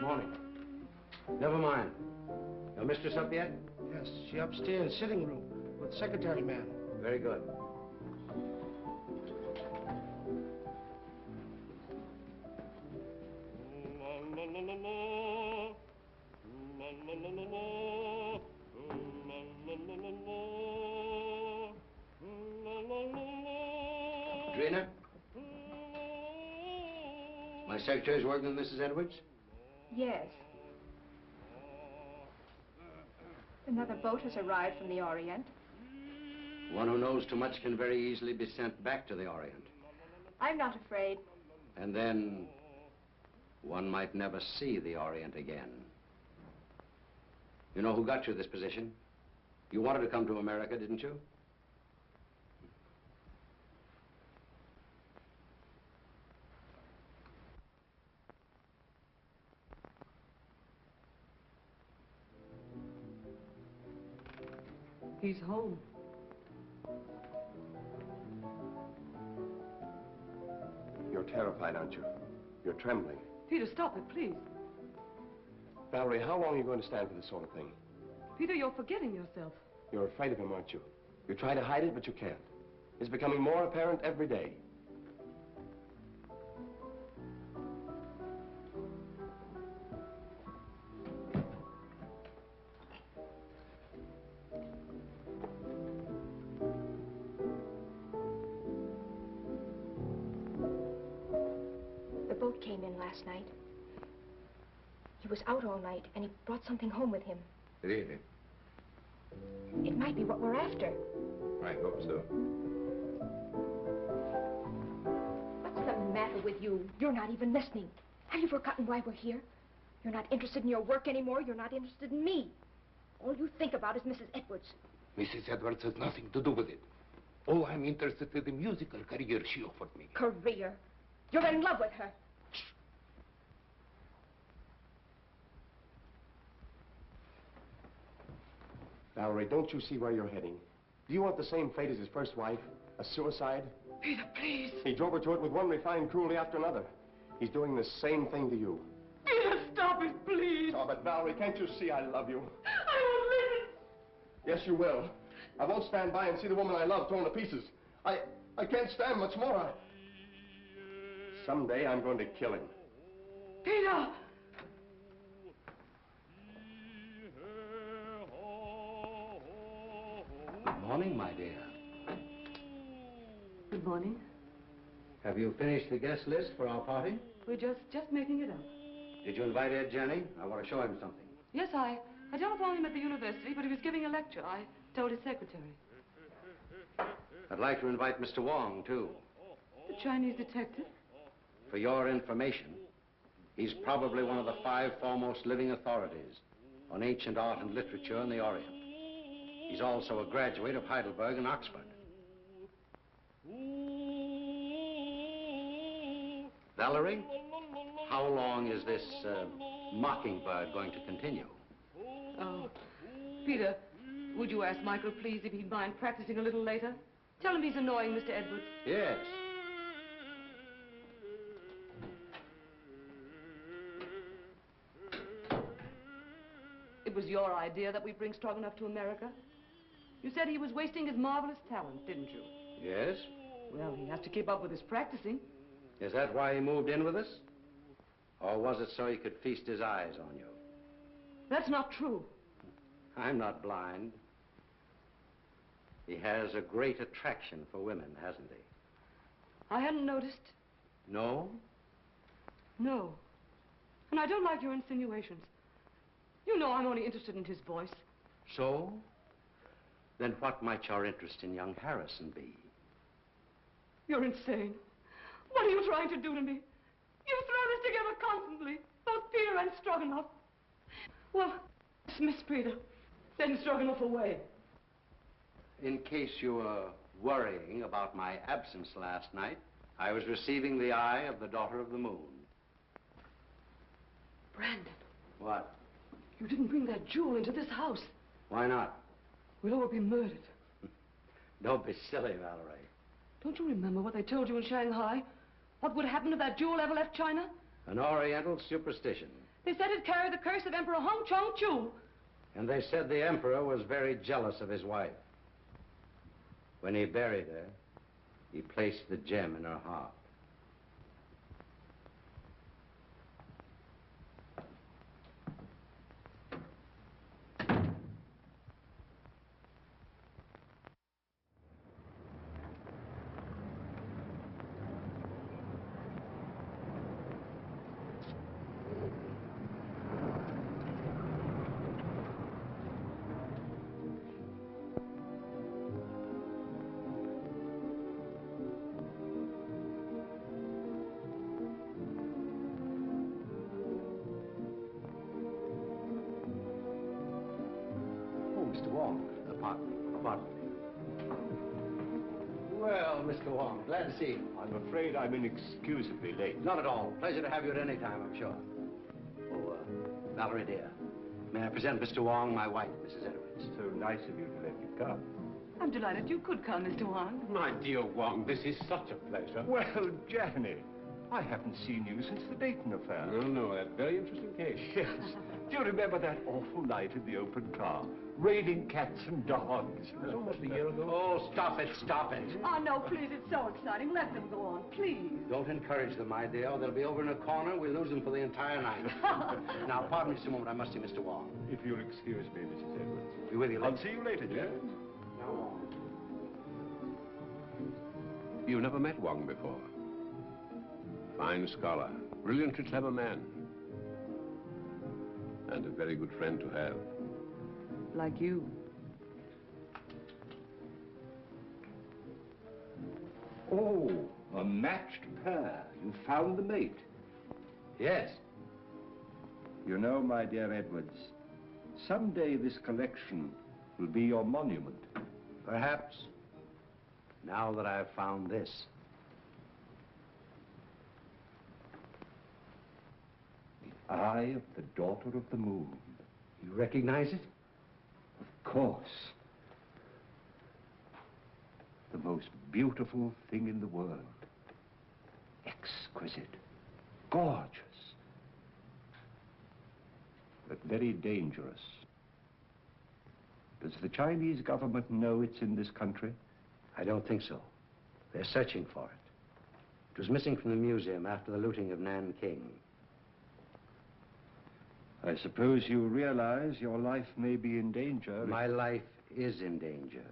Morning. Never mind. Your mistress up yet? Yes, she upstairs, sitting room, with secretary man. Very good. Drina? My secretary's working with Mrs. Edwards? Yes. Another boat has arrived from the Orient. One who knows too much can very easily be sent back to the Orient. I'm not afraid. And then one might never see the Orient again. You know who got you this position? You wanted to come to America, didn't you? He's home. You're terrified, aren't you? You're trembling. Peter, stop it, please. Valerie, how long are you going to stand for this sort of thing? Peter, you're forgetting yourself. You're afraid of him, aren't you? You try to hide it, but you can't. It's becoming more apparent every day. The boat came in last night. He was out all night, and he brought something home with him. Really? It might be what we're after. I hope so. What's the matter with you? You're not even listening. Have you forgotten why we're here? You're not interested in your work anymore. You're not interested in me. All you think about is Mrs. Edwards. Mrs. Edwards has nothing to do with it. Oh, I'm interested in the musical career she offered me. Career? You're in love with her. Valerie, don't you see where you're heading? Do you want the same fate as his first wife? A suicide? Peter, please. He drove her to it with one refined cruelty after another. He's doing the same thing to you. Peter, stop it, please. Oh, but Valerie, can't you see I love you? I won't listen. Yes, you will. I won't stand by and see the woman I love torn to pieces. I can't stand much more. Someday I'm going to kill him. Peter! Good morning, my dear. Good morning. Have you finished the guest list for our party? We're just making it up. Did you invite Ed Jenny? I want to show him something. Yes, I telephoned him at the university, but he was giving a lecture. I told his secretary. I'd like to invite Mr. Wong, too. The Chinese detective? For your information, he's probably one of the 5 foremost living authorities on ancient art and literature in the Orient. He's also a graduate of Heidelberg and Oxford. Valerie, how long is this mockingbird going to continue? Oh, Peter, would you ask Michael, please, if he'd mind practicing a little later? Tell him he's annoying Mr. Edwards. Yes. It was your idea that we bring Stroganoff to America. You said he was wasting his marvelous talent, didn't you? Yes? Well, he has to keep up with his practicing. Is that why he moved in with us? Or was it so he could feast his eyes on you? That's not true. I'm not blind. He has a great attraction for women, hasn't he? I hadn't noticed. No? No. And I don't like your insinuations. You know I'm only interested in his voice. So? Then what might your interest in young Harrison be? You're insane. What are you trying to do to me? You throw this together constantly, both Peter and Stroganoff. Well, dismiss Peter. Send Stroganoff away. In case you were worrying about my absence last night, I was receiving the eye of the daughter of the moon. Brandon. What? You didn't bring that jewel into this house. Why not? We'll all be murdered. Don't be silly, Valerie. Don't you remember what they told you in Shanghai? What would happen if that jewel ever left China? An Oriental superstition. They said it carried the curse of Emperor Hong Chong-chu. And they said the emperor was very jealous of his wife. When he buried her, he placed the gem in her heart. Mr. Wong, pardon me. Well, Mr. Wong, glad to see you. I'm afraid I'm inexcusably late. Not at all. Pleasure to have you at any time, I'm sure. Oh, Valerie, dear, may I present Mr. Wong, my wife, Mrs. Edwards. So nice of you to let me come. I'm delighted you could come, Mr. Wong. My dear Wong, this is such a pleasure. Well, Janny, I haven't seen you since the Dayton affair. No, that very interesting case. Yes. Do you remember that awful night in the open car? Raining cats and dogs. It was almost a year ago. Oh, stop it, stop it. Oh, no, please, it's so exciting. Let them go on, please. Don't encourage them, my dear. They'll be over in a corner. We'll lose them for the entire night. Now, pardon me just a moment. I must see Mr. Wong. If you'll excuse me, Mrs. Edwards. Be with you later. I'll see you later, Jan. Now, Wong. You've never met Wong before. Fine scholar, brilliantly clever man. And a very good friend to have. Like you. Oh, a matched pair. You found the mate. Yes. You know, my dear Edwards, someday this collection will be your monument. Perhaps. Now that I've found this. The eye of the daughter of the moon. You recognize it? Of course. The most beautiful thing in the world. Exquisite. Gorgeous. But very dangerous. Does the Chinese government know it's in this country? I don't think so. They're searching for it. It was missing from the museum after the looting of Nanking. I suppose you realize your life may be in danger. My life is in danger.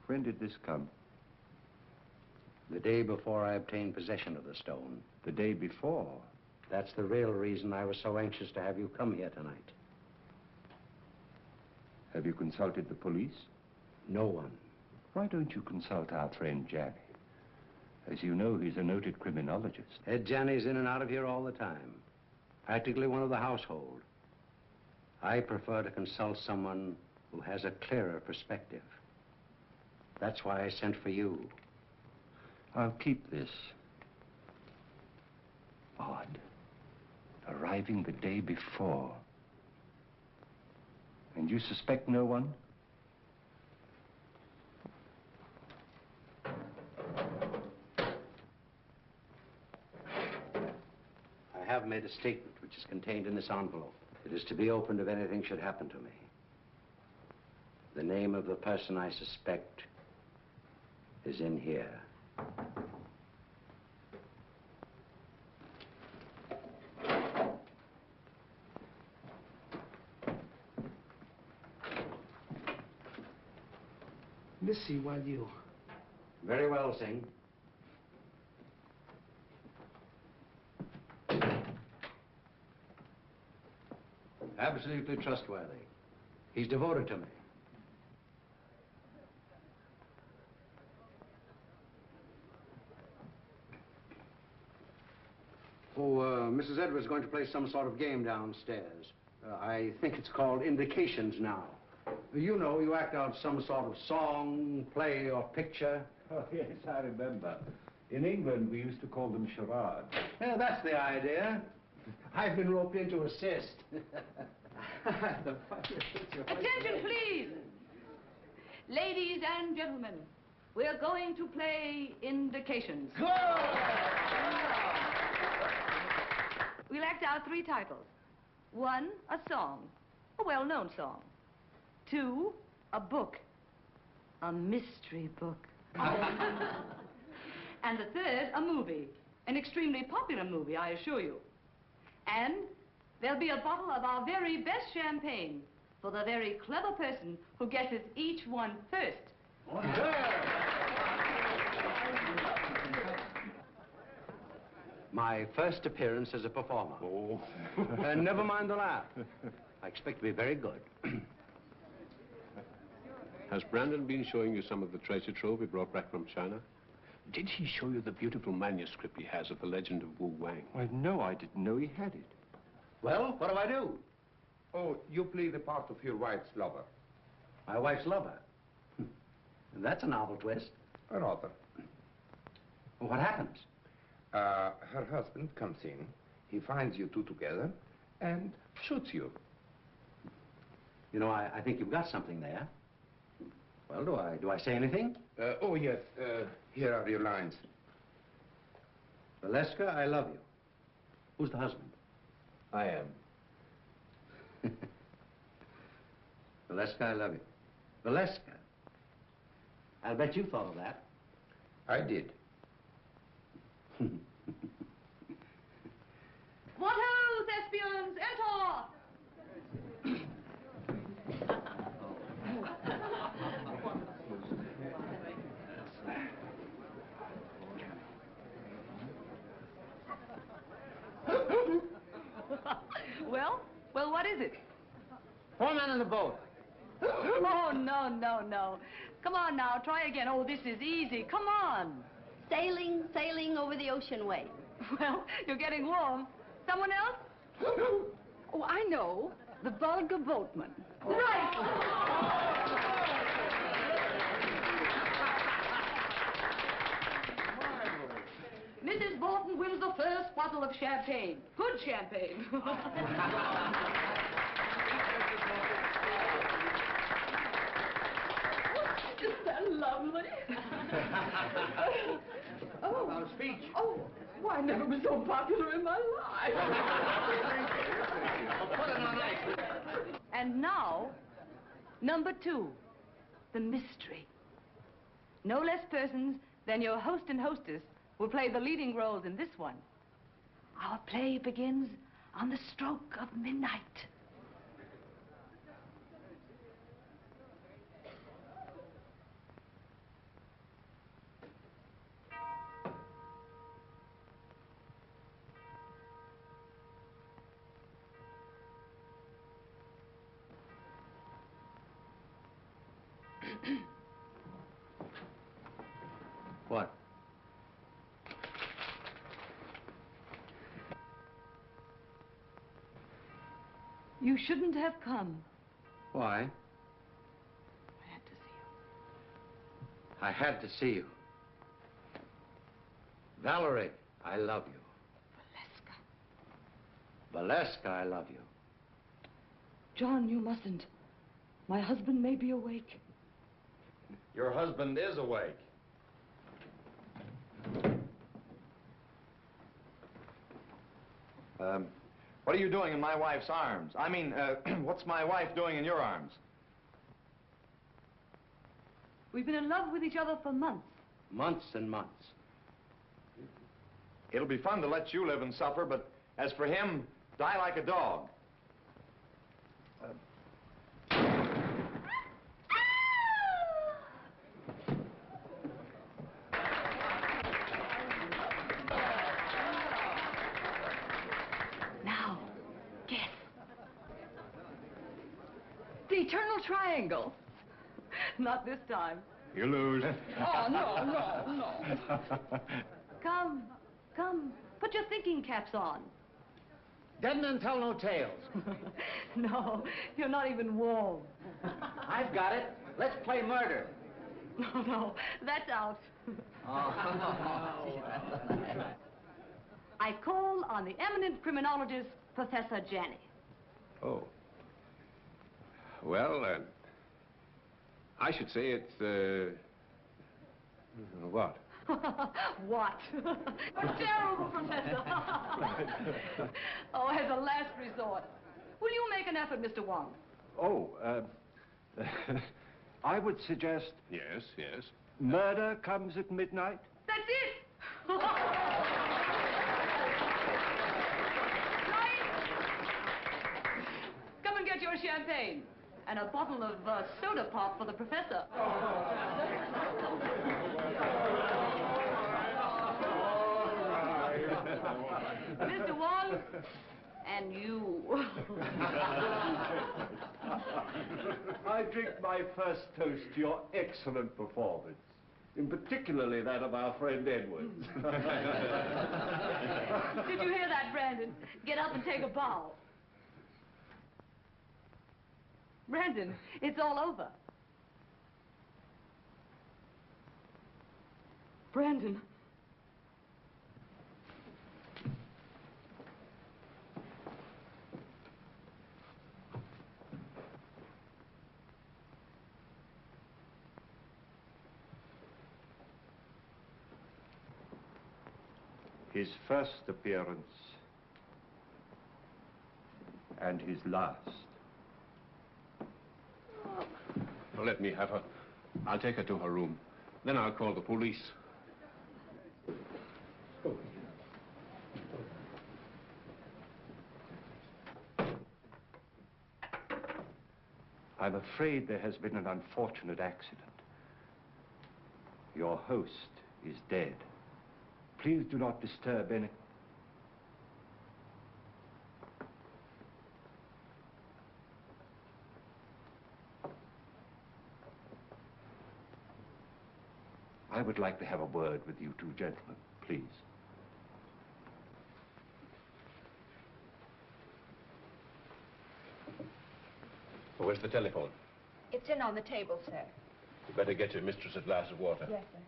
When did this come? The day before I obtained possession of the stone. The day before. That's the real reason I was so anxious to have you come here tonight. Have you consulted the police? No one. Why don't you consult our friend Janny? As you know, he's a noted criminologist. Ed Janney's in and out of here all the time. Practically one of the household. I prefer to consult someone who has a clearer perspective. That's why I sent for you. I'll keep this. Odd. Arriving the day before. And you suspect no one? I have made a statement which is contained in this envelope. It is to be opened if anything should happen to me. The name of the person I suspect is in here. Missy, while you... Very well, Singh. Absolutely trustworthy. He's devoted to me. Mrs. Edwards is going to play some sort of game downstairs. I think it's called Indications now. You know, you act out some sort of song, play, or picture. Oh, yes, I remember. In England, we used to call them charades. Yeah, that's the idea. I've been roped in to assist. Attention, please. Ladies and gentlemen, we're going to play indications. We'll act out 3 titles. 1, a song, a well-known song. 2, a book, a mystery book. And the 3rd, a movie, an extremely popular movie, I assure you. And there'll be a bottle of our very best champagne for the very clever person who guesses each one first. My first appearance as a performer. Oh. Never mind the laugh. I expect to be very good. Has Brandon been showing you some of the treasure trove he brought back from China? Did he show you the beautiful manuscript he has of the legend of Wang? Why, no, I didn't know he had it. Well, what do I do? Oh, you play the part of your wife's lover. My wife's lover. That's a novel twist. Rather. Well, what happens? Her husband comes in, he finds you two together, and shoots you. You know, I think you've got something there. Well, do I say anything? Oh, yes, here are your lines. Valeska, I love you. Who's the husband? I am. Valeska, I love you. Valeska. I'll bet you thought of that. I did. What ho, thespians, enter! Well, what is it? 4 men in the boat. Oh, no. Come on now, try again. Oh, this is easy. Come on. Sailing over the ocean wave. Well, you're getting warm. Someone else? Oh, I know. The vulgar boatman. Right! Mrs. Bolton wins the first bottle of champagne. Good champagne. Isn't that lovely? Oh. About a speech. Oh, well, I never was so popular in my life. Put it on ice. And now, number 2, the mystery. No less persons than your host and hostess will play the leading roles in this one. Our play begins on the stroke of midnight. What? You shouldn't have come. Why? I had to see you. I had to see you. Valerie, I love you. Valeska. Valeska, I love you. John, you mustn't. My husband may be awake. Your husband is awake. What are you doing in my wife's arms? I mean, what's my wife doing in your arms? We've been in love with each other for months. Months and months. It'll be fun to let you live and suffer, but as for him, die like a dog. Now, guess. The eternal triangle. Not this time. You lose. Oh, no. Come. Put your thinking caps on. Dead men tell no tales. No, you're not even warm. I've got it. Let's play murder. No, that's out. I call on the eminent criminologist, Professor Janney. Oh. Well, I should say it's, what? What? A terrible professor. Oh, as a last resort. Will you make an effort, Mr. Wong? Oh, I would suggest Yes, yes. murder comes at midnight. That's it! Come and get your champagne. And a bottle of soda pop for the professor. Mr. Wong, and you. I drink my first toast to your excellent performance, in particularly that of our friend Edwards. Did you hear that, Brandon? Get up and take a bow. Brandon, it's all over. Brandon. His first appearance and his last. Well, let me have her. I'll take her to her room. Then I'll call the police. I'm afraid there has been an unfortunate accident. Your host is dead. Please do not disturb any... I would like to have a word with you two gentlemen, please. Where's the telephone? It's in on the table, sir. You better get your mistress a glass of water. Yes, sir.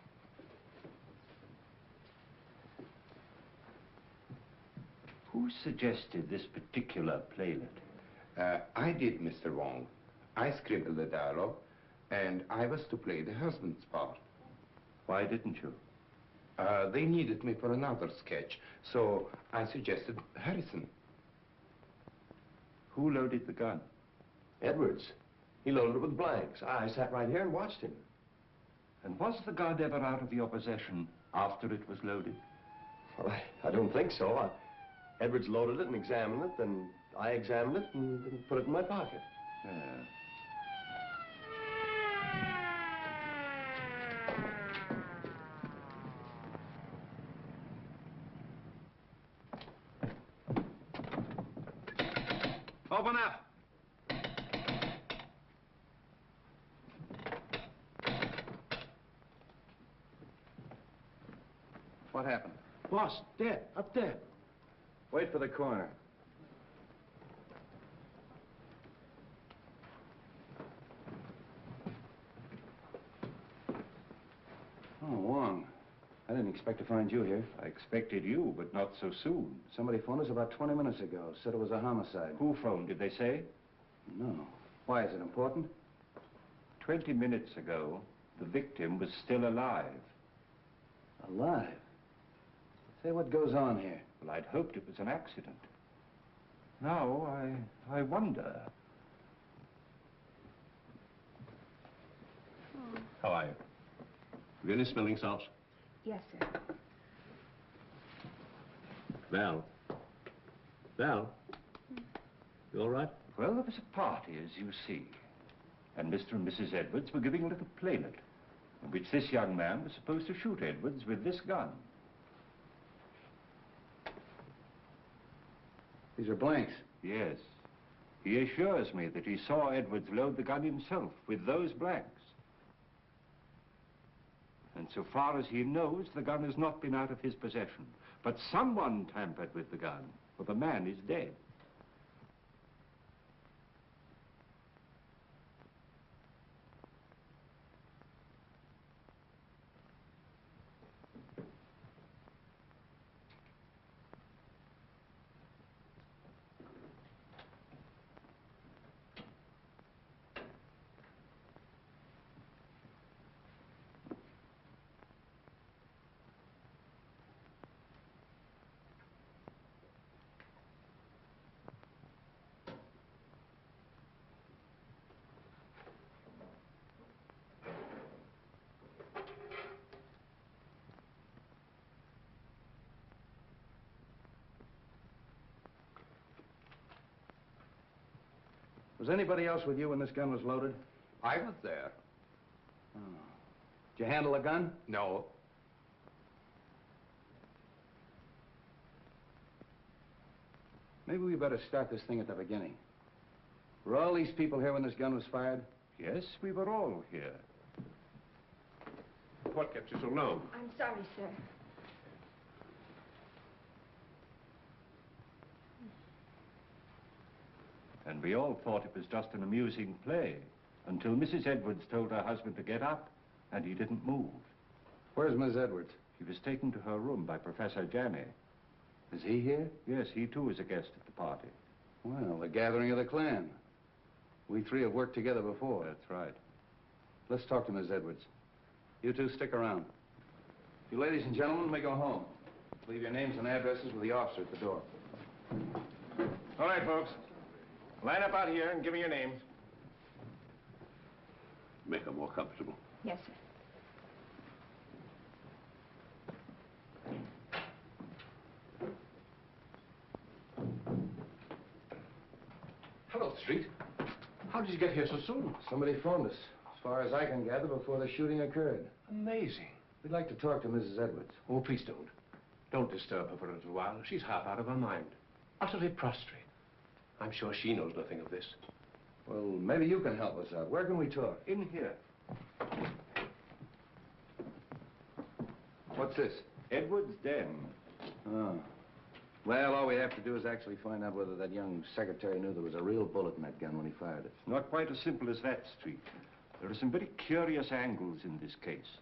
Who suggested this particular playlet? I did, Mr. Wong. I scribbled the dialogue, and I was to play the husband's part. Why didn't you? They needed me for another sketch, so I suggested Harrison. Who loaded the gun? Edwards. He loaded it with blanks. I sat right here and watched him. And was the gun ever out of your possession after it was loaded? Well, I don't think so. Edwards loaded it and examined it, then I examined it and put it in my pocket. Yeah. Open up. What happened? Boss, dead, up there. Wait for the coroner. Oh, Wong. I didn't expect to find you here. I expected you, but not so soon. Somebody phoned us about 20 minutes ago. Said it was a homicide. Who phoned, did they say? No. Why, is it important? 20 minutes ago, the victim was still alive. Alive? Say, what goes on here? Well, I'd hoped it was an accident. Now, I wonder. How are you? Have you any smelling salts? Yes, sir. Val. Val? You all right? Well, there was a party, as you see. And Mr. and Mrs. Edwards were giving a little playlet, in which this young man was supposed to shoot Edwards with this gun. These are blanks. Yes. He assures me that he saw Edwards load the gun himself with those blanks. And so far as he knows, the gun has not been out of his possession. But someone tampered with the gun, for the man is dead. Was anybody else with you when this gun was loaded? I was there. Oh. Did you handle a gun? No. Maybe we better start this thing at the beginning. Were all these people here when this gun was fired? Yes, we were all here. What kept you so long? I'm sorry, sir. And we all thought it was just an amusing play until Mrs. Edwards told her husband to get up, and he didn't move. Where's Miss Edwards? He was taken to her room by Professor Janney. Is he here? Yes, he too is a guest at the party. Well, the gathering of the clan. We three have worked together before. That's right. Let's talk to Miss Edwards. You two stick around. You ladies and gentlemen may go home. Leave your names and addresses with the officer at the door. All right, folks. Line up out here and give me your names. Make her more comfortable. Yes, sir. Hello, Street. How did you get here so soon? Somebody phoned us, as far as I can gather, before the shooting occurred. Amazing. We'd like to talk to Mrs. Edwards. Oh, please don't. Don't disturb her for a little while. She's half out of her mind. Utterly prostrate. I'm sure she knows nothing of this. Well, maybe you can help us out. Where can we talk? In here. What's this? Edwards' den. Oh. Well, all we have to do is actually find out whether that young secretary knew there was a real bullet in that gun when he fired it. Not quite as simple as that, Street. There are some very curious angles in this case.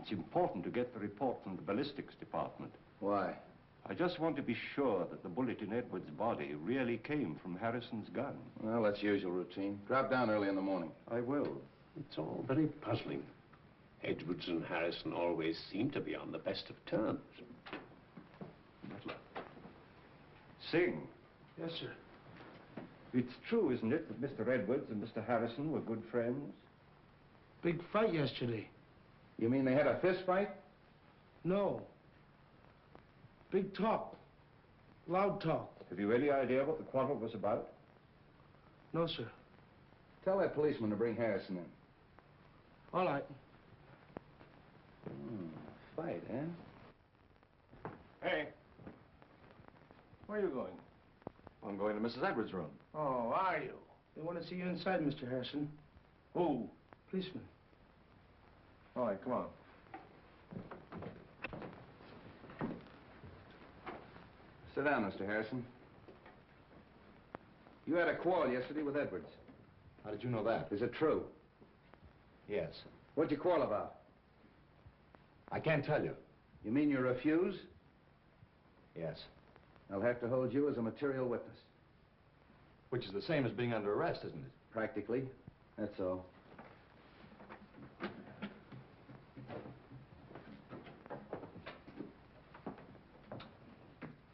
It's important to get the report from the ballistics department. Why? I just want to be sure that the bullet in Edwards' body really came from Harrison's gun. Well, that's usual routine. Drop down early in the morning. I will. It's all very puzzling. Edwards and Harrison always seem to be on the best of terms. Sing. Yes, sir. It's true, isn't it, that Mr. Edwards and Mr. Harrison were good friends? Big fight yesterday. You mean they had a fist fight? No. Big talk. Loud talk. Have you any idea what the quarrel was about? No, sir. Tell that policeman to bring Harrison in. All right. Fight, eh? Hey. Where are you going? I'm going to Mrs. Edwards' room. Oh, are you? They want to see you inside, Mr. Harrison. Who? Policeman. All right, come on. Sit down, Mr. Harrison. You had a quarrel yesterday with Edwards. How did you know that? Is it true? Yes. What'd you quarrel about? I can't tell you. You mean you refuse? Yes. I'll have to hold you as a material witness. Which is the same as being under arrest, isn't it? Practically. That's all.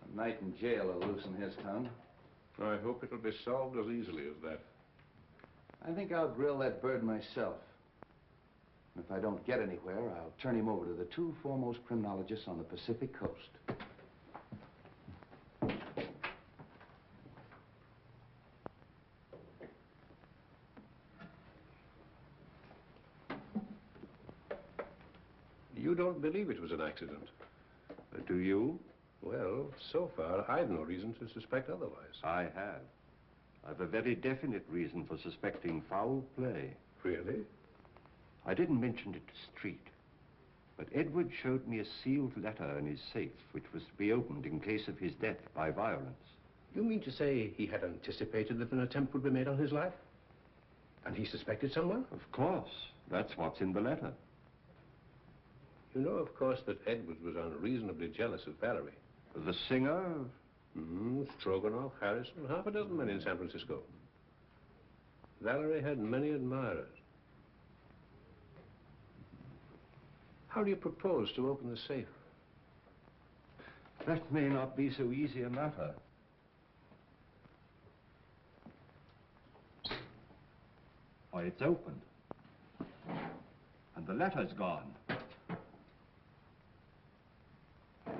A night in jail will loosen his tongue. I hope it'll be solved as easily as that. I think I'll grill that bird myself. And if I don't get anywhere, I'll turn him over to the two foremost criminologists on the Pacific Coast. You don't believe it was an accident? Do you? Well, so far, I've no reason to suspect otherwise. I have. I've a very definite reason for suspecting foul play. Really? I didn't mention it to Street, but Edward showed me a sealed letter in his safe, which was to be opened in case of his death by violence. You mean to say he had anticipated that an attempt would be made on his life? And he suspected someone? Of course. That's what's in the letter. You know, of course, that Edwards was unreasonably jealous of Valerie. The singer? Stroganoff, Harrison, half a dozen men in San Francisco. Valerie had many admirers. How do you propose to open the safe? That may not be so easy a matter. Why, it's opened. And the letter's gone.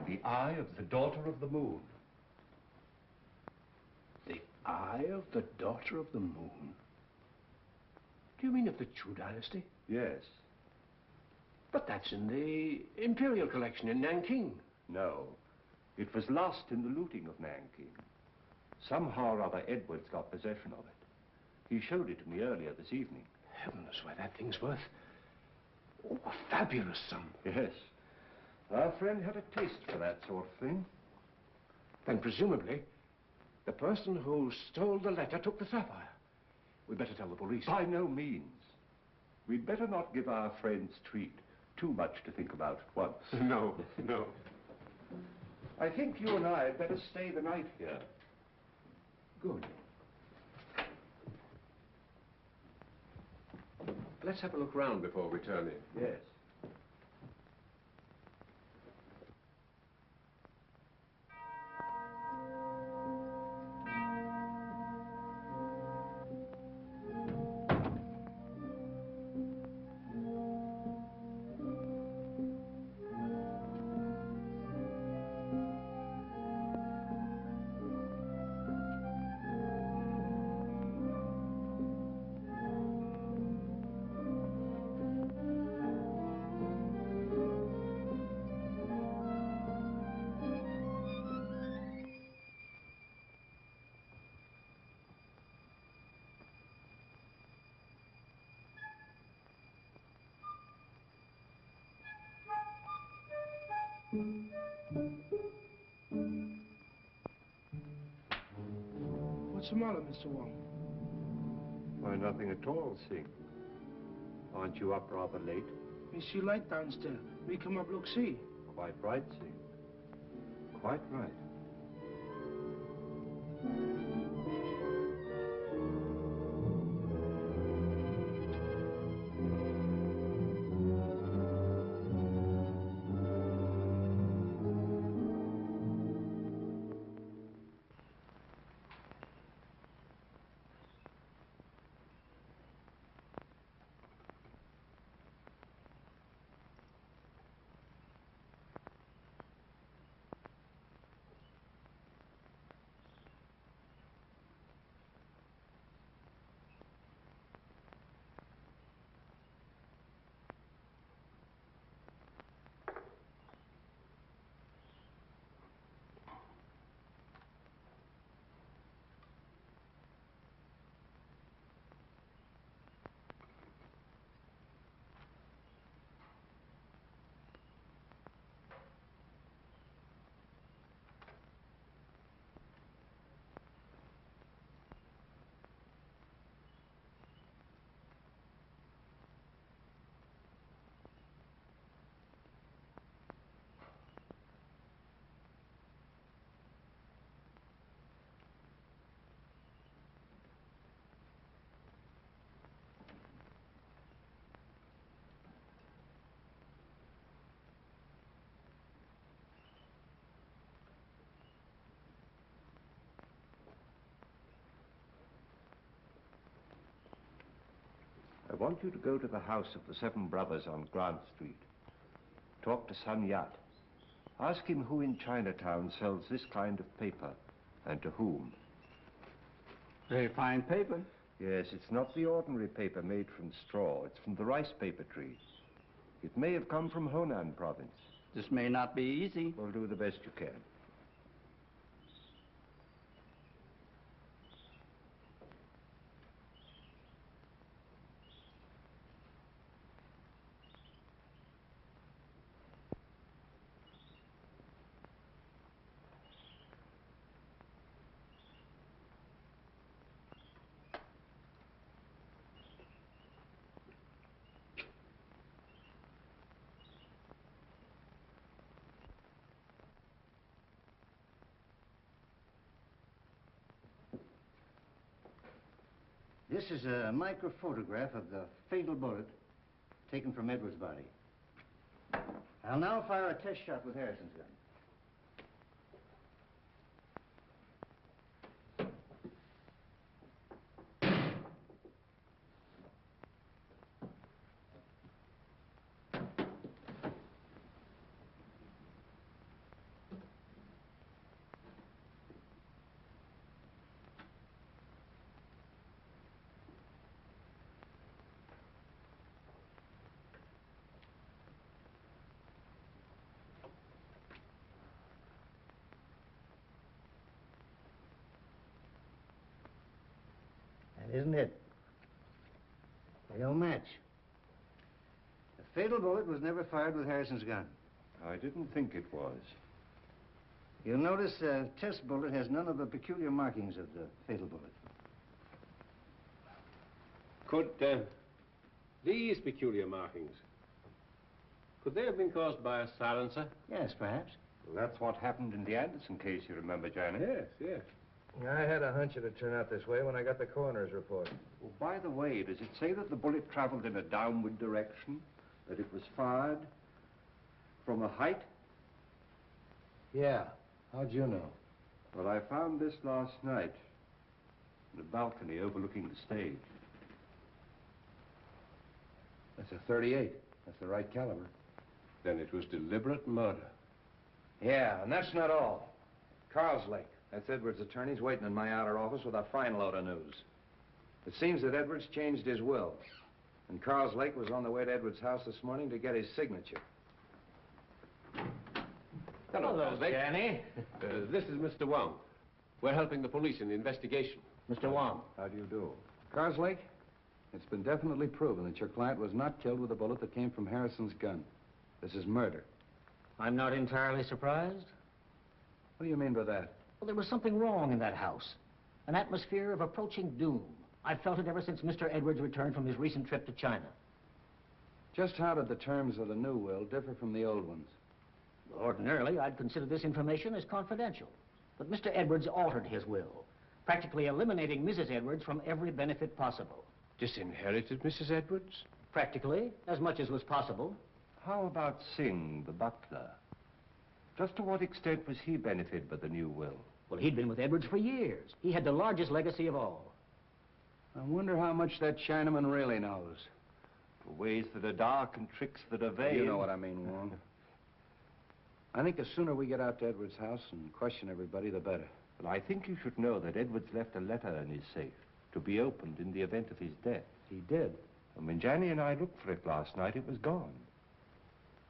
The eye of the daughter of the moon. The Eye of the Daughter of the Moon? Do you mean of the Chu dynasty? Yes. But that's in the Imperial collection in Nanking. No. It was lost in the looting of Nanking. Somehow or other, Edwards got possession of it. He showed it to me earlier this evening. Heavens, why, that thing's worth... oh, a fabulous sum. Yes. Our friend had a taste for that sort of thing. Then presumably, the person who stole the letter took the sapphire. We'd better tell the police. By no means. We'd better not give our friend's treat too much to think about at once. No, no. I think you and I had better stay the night here. Good. Let's have a look round before we turn in. Yes. What's the matter, Mr. Wong? Why, nothing at all, Sing. Aren't you up rather late? Me see light downstairs. Me come up look see. Quite right, Sing. Quite right. I want you to go to the house of the Seven Brothers on Grant Street. Talk to Sun Yat. Ask him who in Chinatown sells this kind of paper, and to whom. Very fine paper. Yes, it's not the ordinary paper made from straw. It's from the rice paper tree. It may have come from Honan province. This may not be easy. Well, do the best you can. This is a microphotograph of the fatal bullet taken from Edwards' body. I'll now fire a test shot with Harrison's gun. fatal bullet was never fired with Harrison's gun. I didn't think it was. You'll notice the test bullet has none of the peculiar markings of the fatal bullet. Could these peculiar markings, could they have been caused by a silencer? Yes, perhaps. Well, that's what happened in the Anderson case, you remember, Johnny? Yes, yes. I had a hunch it'd turn out this way when I got the coroner's report. Well, by the way, does it say that the bullet traveled in a downward direction? That it was fired from a height? Yeah. How'd you know? Well, I found this last night in a balcony overlooking the stage. That's a .38. That's the right caliber. Then it was deliberate murder. Yeah, and that's not all. Carlslake, that's Edwards' attorney's waiting in my outer office with a fine load of news. It seems that Edwards changed his will, and Carlslake was on the way to Edwards' house this morning to get his signature. Hello, Carlslake. Danny. This is Mr. Wong. We're helping the police in the investigation. Mr. Wong. How do you do? Carlslake, it's been definitely proven that your client was not killed with a bullet that came from Harrison's gun. This is murder. I'm not entirely surprised. What do you mean by that? Well, there was something wrong in that house. An atmosphere of approaching doom. I've felt it ever since Mr. Edwards returned from his recent trip to China. Just how did the terms of the new will differ from the old ones? Ordinarily, I'd consider this information as confidential. But Mr. Edwards altered his will, practically eliminating Mrs. Edwards from every benefit possible. Disinherited Mrs. Edwards? Practically, as much as was possible. How about Singh, the butler? Just to what extent was he benefited by the new will? Well, he'd been with Edwards for years. He had the largest legacy of all. I wonder how much that Chinaman really knows. For ways that are dark and tricks that are vain. You know what I mean, Wong. I think the sooner we get out to Edwards' house and question everybody, the better. But I think you should know that Edwards left a letter in his safe to be opened in the event of his death. He did. And when Janny and I looked for it last night, it was gone.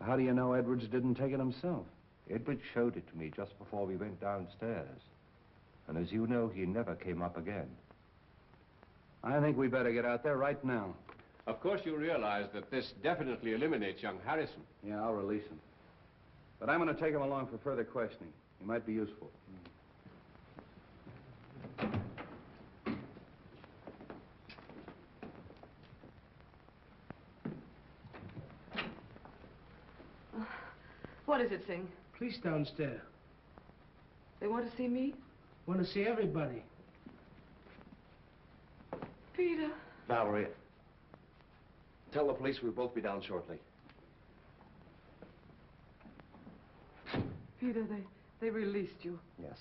How do you know Edwards didn't take it himself? Edwards showed it to me just before we went downstairs. And as you know, he never came up again. I think we better get out there right now. Of course you realize that this definitely eliminates young Harrison. Yeah, I'll release him. But I'm going to take him along for further questioning. He might be useful. What is it, Singh? Police downstairs. They want to see me? Want to see everybody. Peter. Valerie, tell the police we'll both be down shortly. Peter, they released you. Yes.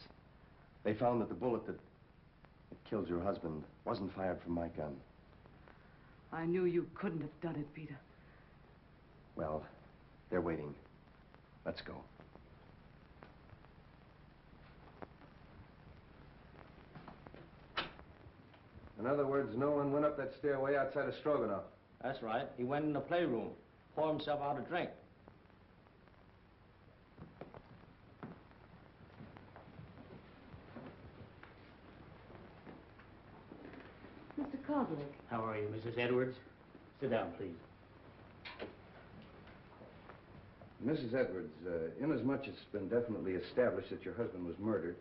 They found that the bullet that killed your husband wasn't fired from my gun. I knew you couldn't have done it, Peter. Well, they're waiting. Let's go. In other words, no one went up that stairway outside of Stroganoff. That's right. He went in the playroom, poured himself out a drink. Mr. Carlslake. How are you, Mrs. Edwards? Sit down, please. Mrs. Edwards, inasmuch it's been definitely established that your husband was murdered,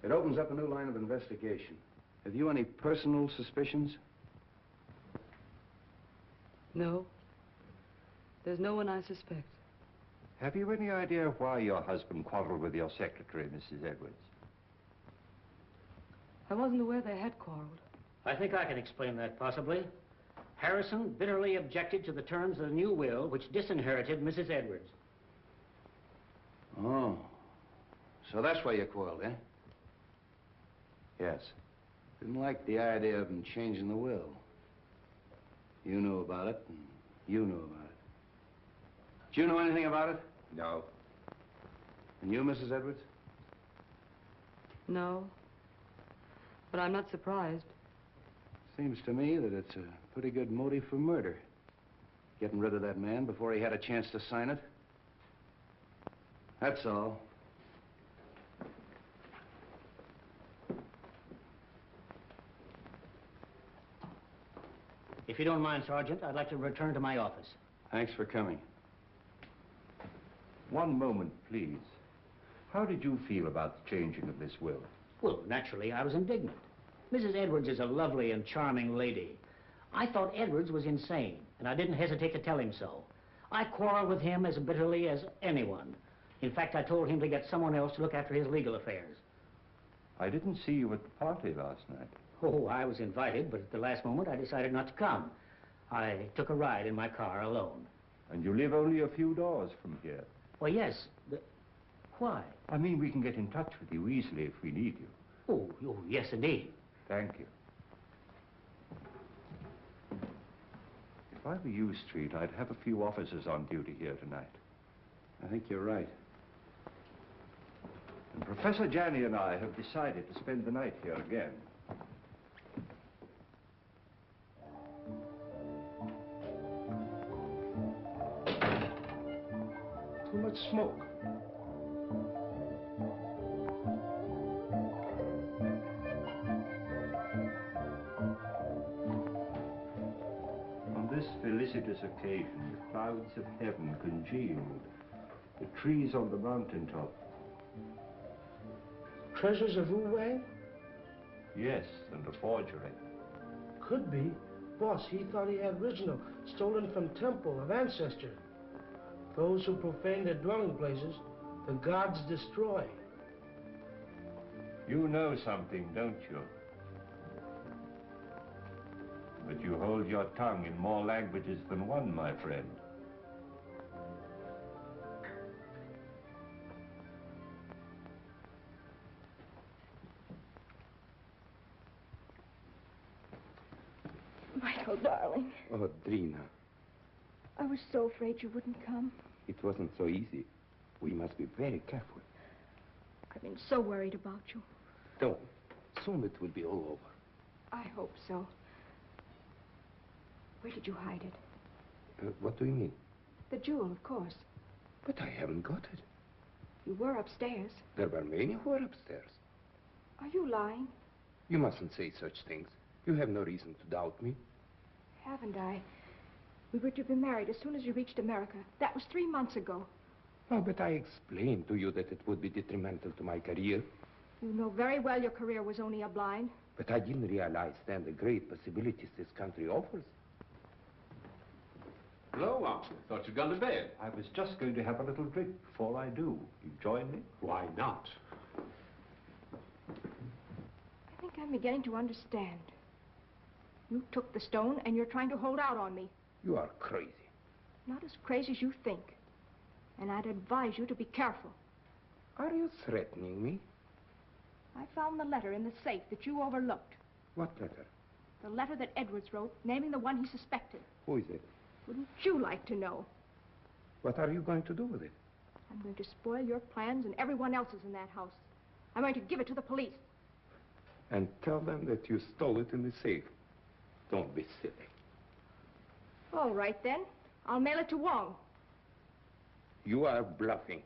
it opens up a new line of investigation. Have you any personal suspicions? No. There's no one I suspect. Have you any idea why your husband quarreled with your secretary, Mrs. Edwards? I wasn't aware they had quarreled. I think I can explain that, possibly. Harrison bitterly objected to the terms of the new will, which disinherited Mrs. Edwards. Oh. So that's why you quarreled, eh? Yes. Didn't like the idea of him changing the will. You knew about it, and you knew about it. Did you know anything about it? No. And you, Mrs. Edwards? No. But I'm not surprised. Seems to me that it's a pretty good motive for murder. Getting rid of that man before he had a chance to sign it. That's all. If you don't mind, Sergeant, I'd like to return to my office. Thanks for coming. One moment, please. How did you feel about the changing of this will? Well, naturally, I was indignant. Mrs. Edwards is a lovely and charming lady. I thought Edwards was insane, and I didn't hesitate to tell him so. I quarreled with him as bitterly as anyone. In fact, I told him to get someone else to look after his legal affairs. I didn't see you at the party last night. Oh, I was invited, but at the last moment I decided not to come. I took a ride in my car alone. And you live only a few doors from here. Well, yes. Why? I mean, we can get in touch with you easily if we need you. Oh, yes, indeed. Thank you. If I were you, Street, I'd have a few officers on duty here tonight. I think you're right. And Professor Janney and I have decided to spend the night here again. Too much smoke. On this felicitous occasion, the clouds of heaven congealed, the trees on the mountaintop. Treasures of Wong? Yes, and a forgery. Could be. Boss, he thought he had original, stolen from temple of ancestor. Those who profane their dwelling places, the gods destroy. You know something, don't you? But you hold your tongue in more languages than one, my friend. Michael, darling. Oh, Drina, I was so afraid you wouldn't come. it wasn't so easy. We must be very careful. I've been so worried about you. Don't. Soon it will be all over. I hope so. Where did you hide it? What do you mean? The jewel, of course. But I haven't got it. You were upstairs. There were many who were upstairs. Are you lying? You mustn't say such things. You have no reason to doubt me. Haven't I? We were to be married as soon as you reached America. That was 3 months ago. Oh, but I explained to you that it would be detrimental to my career. You know very well your career was only a blind. But I didn't realize then the great possibilities this country offers. Hello, Wong. Thought you'd gone to bed. I was just going to have a little drink before I do. You join me? Why not? I think I'm beginning to understand. You took the stone and you're trying to hold out on me. You are crazy. Not as crazy as you think. And I'd advise you to be careful. Are you threatening me? I found the letter in the safe that you overlooked. What letter? The letter that Edwards wrote, naming the one he suspected. Who is it? Wouldn't you like to know? What are you going to do with it? I'm going to spoil your plans and everyone else's in that house. I'm going to give it to the police. And tell them that you stole it in the safe. Don't be silly. All right, then. I'll mail it to Wong. You are bluffing.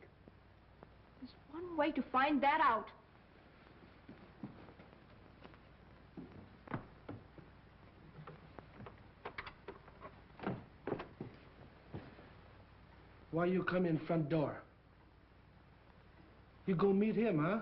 There's one way to find that out. Why you come in front door? You go meet him, huh?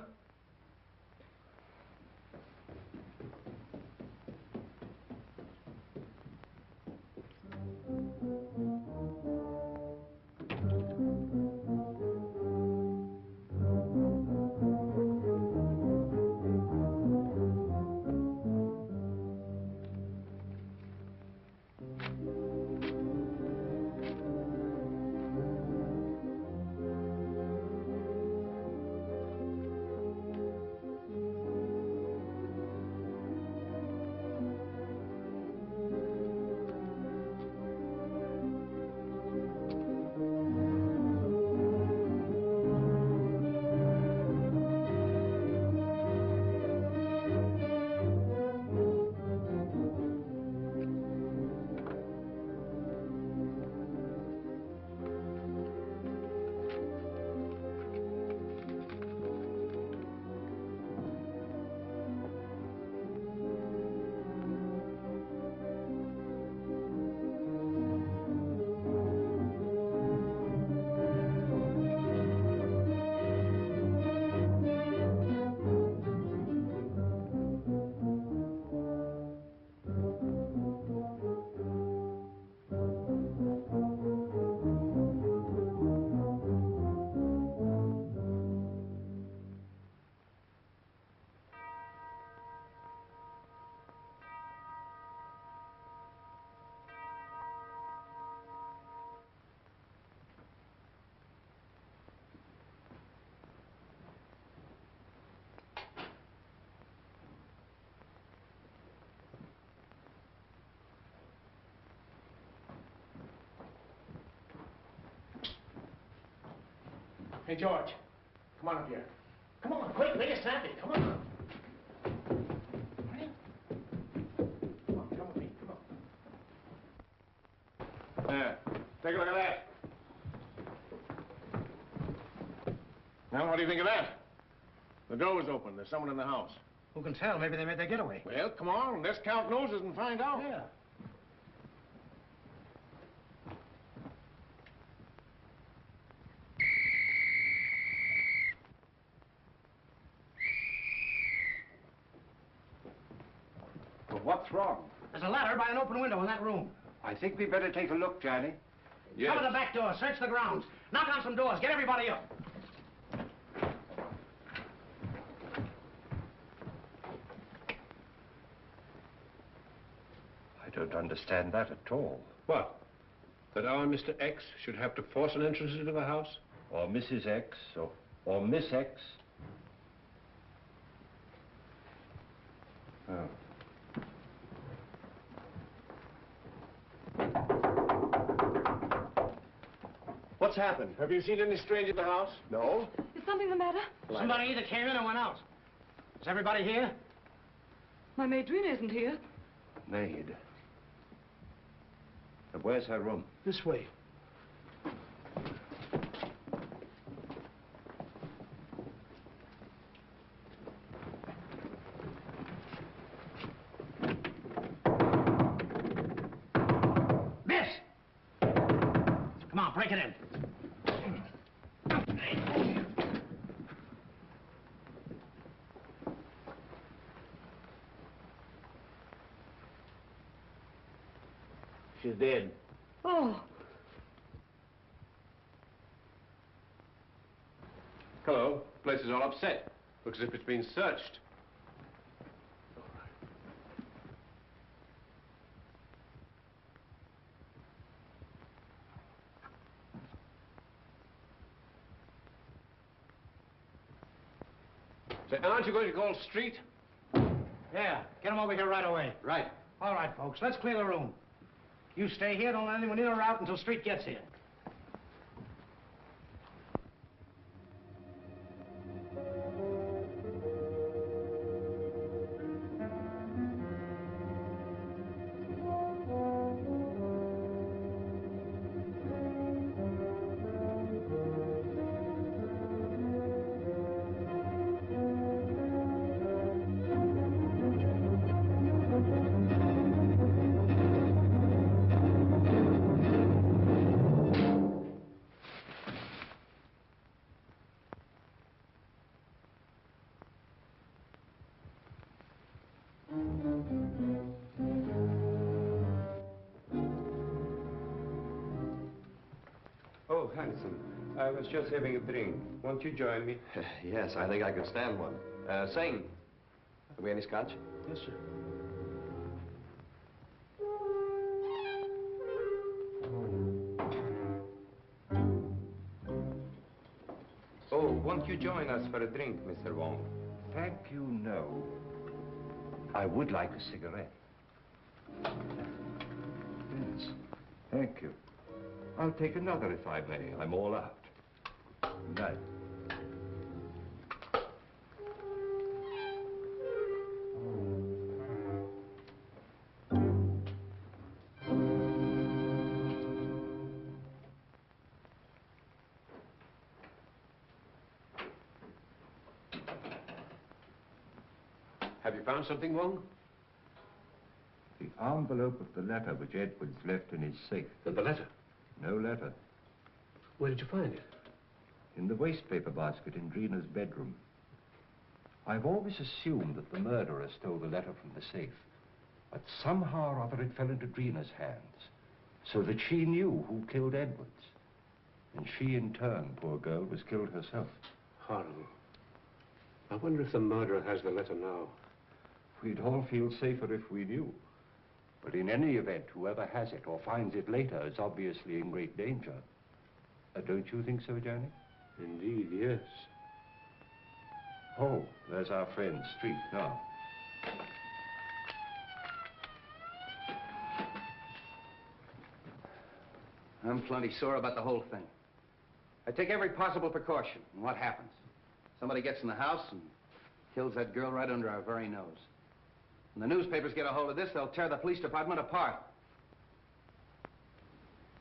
Hey, George, come on up here. Come on, quick, make it snappy. Come on. Come on, come with me, come on. There. Take a look at that. Now, what do you think of that? The door was open. There's someone in the house. Who can tell? Maybe they made their getaway. Well, come on. Let's count noses and find out. Yeah. Well, what's wrong? There's a ladder by an open window in that room. I think we better take a look, Johnny. Yes. Cover the back door. Search the grounds. Knock on some doors. Get everybody up. I don't understand that at all. What? That our Mr. X should have to force an entrance into the house? Or Mrs. X, or Miss X. Oh. What's happened? Have you seen any stranger in the house? No. Is something the matter? Somebody either came in or went out. Is everybody here? My maid Drina isn't here. Maid. And where's her room? This way. Miss! Come on, break it in. She's dead. Oh. Hello. Place is all upset. Looks as if it's been searched. Say, aren't you going to call Street? Yeah, get them over here right away. Right. All right, folks, let's clear the room. You stay here, don't let anyone in or out until Street gets here. Oh, handsome. I was just having a drink. Won't you join me? Yes, I think I could stand one. Sing. Have we any scotch? Yes, sir. Oh, won't you join us for a drink, Mr. Wong? Thank you, no. I would like a cigarette. Yes, thank you. I'll take another if I may. I'm all out. Good night. Have you found something, Wong? The envelope of the letter which Edwards left in his safe. And the letter? No letter. Where did you find it? In the wastepaper basket in Drina's bedroom. I've always assumed that the murderer stole the letter from the safe. But somehow or other it fell into Drina's hands. So that she knew who killed Edwards. And she, in turn, poor girl, was killed herself. Horrible. I wonder if the murderer has the letter now. We'd all feel safer if we knew. But in any event, whoever has it or finds it later is obviously in great danger. Don't you think so, Johnny? Indeed, yes. Oh, there's our friend, Street, now. I'm plenty sore about the whole thing. I take every possible precaution. And what happens? Somebody gets in the house and kills that girl right under our very nose. When the newspapers get a hold of this, they'll tear the police department apart.